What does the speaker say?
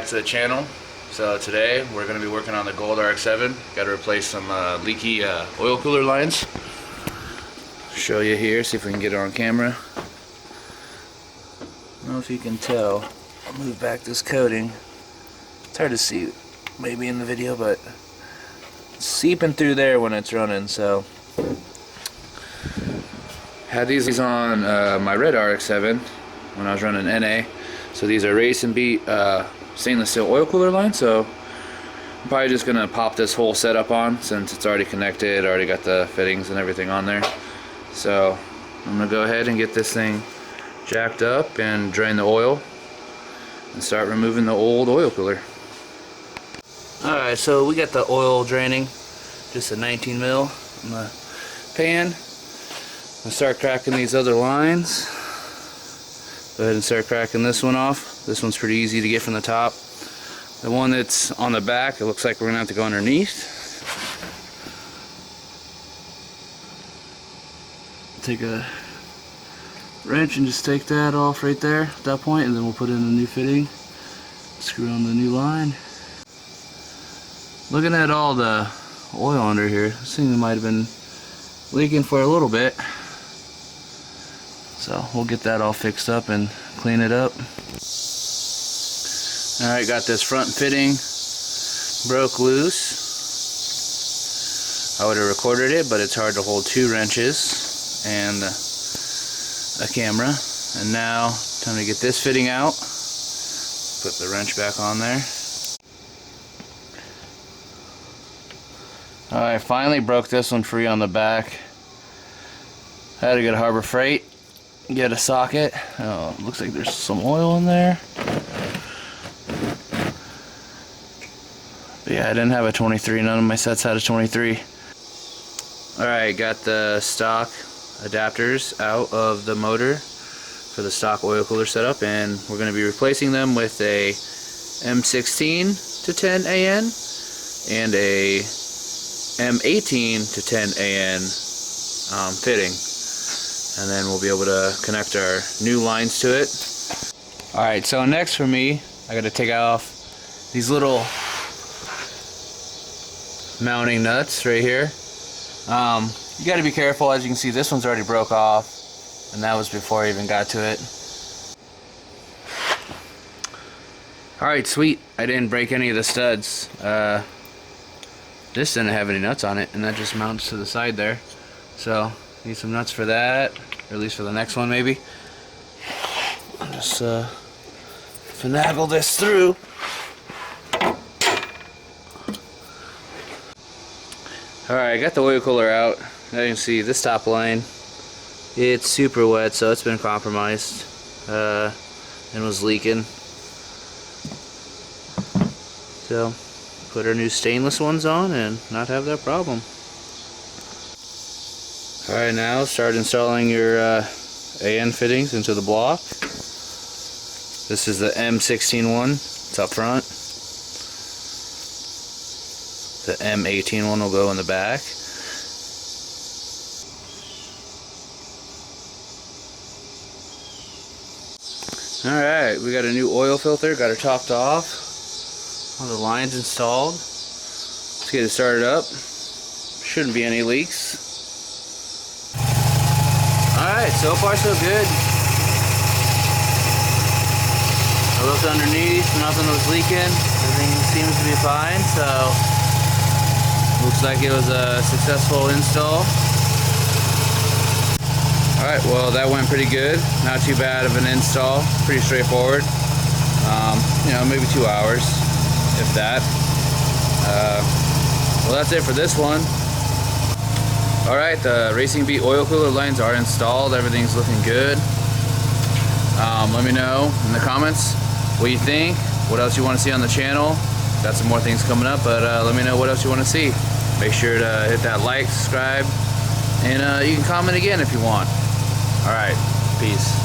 back to the channel. So today we're going to be working on the gold RX7. Got to replace some leaky oil cooler lines. Show you here, see if we can get it on camera. I don't know if you can tell. I'll move back this coating. It's hard to see maybe in the video, but it's seeping through there when it's running. So had these on my red RX7 when I was running NA. So these are race and beat stainless steel oil cooler line. So I'm probably just gonna pop this whole setup on since it's already connected, already got the fittings and everything on there. So I'm gonna go ahead and get this thing jacked up and drain the oil and start removing the old oil cooler. Alright, so we got the oil draining, just a 19 mil in the pan. I'm gonna start cracking these other lines. Go ahead and start cracking this one off. This one's pretty easy to get from the top. The one that's on the back, it looks like we're gonna have to go underneath. Take a wrench and just take that off right there at that point, and then we'll put in a new fitting. Screw on the new line. Looking at all the oil under here, this thing might have been leaking for a little bit. So we'll get that all fixed up and clean it up. Alright, got this front fitting broke loose. I would have recorded it, but it's hard to hold 2 wrenches and a camera. And now, time to get this fitting out. Put the wrench back on there. Alright, finally broke this one free on the back. Had to go to Harbor Freight, get a socket. Oh, looks like there's some oil in there. But yeah, I didn't have a 23. None of my sets had a 23. Alright, got the stock adapters out of the motor for the stock oil cooler setup, and we're going to be replacing them with a M16 to 10 AN and a M18 to 10 AN fitting, and then we'll be able to connect our new lines to it. Alright, so next for me, I got to take off these little mounting nuts right here. You got to be careful. As you can see, this one's already broke off, and that was before I even got to it. Alright, sweet. I didn't break any of the studs. This didn't have any nuts on it, and that just mounts to the side there. So, need some nuts for that, or at least for the next one maybe. I'll just finagle this through. Alright, I got the oil cooler out. Now you can see this top line, it's super wet, so it's been compromised and was leaking. So, put our new stainless ones on and not have that problem. Alright, now start installing your AN fittings into the block. This is the M16 one, it's up front. The M18 one will go in the back. Alright, we got a new oil filter, got it topped off. All the lines installed. Let's get it started up. Shouldn't be any leaks. Alright, so far so good. I looked underneath, nothing was leaking. Everything seems to be fine, so looks like it was a successful install. Alright, well that went pretty good. Not too bad of an install. Pretty straightforward. You know, maybe 2 hours, if that. Well, that's it for this one. Alright, the Racing Beat oil cooler lines are installed. Everything's looking good. Let me know in the comments what you think, what else you want to see on the channel. Got some more things coming up, but let me know what else you want to see. Make sure to hit that like, subscribe, and you can comment again if you want. Alright, peace.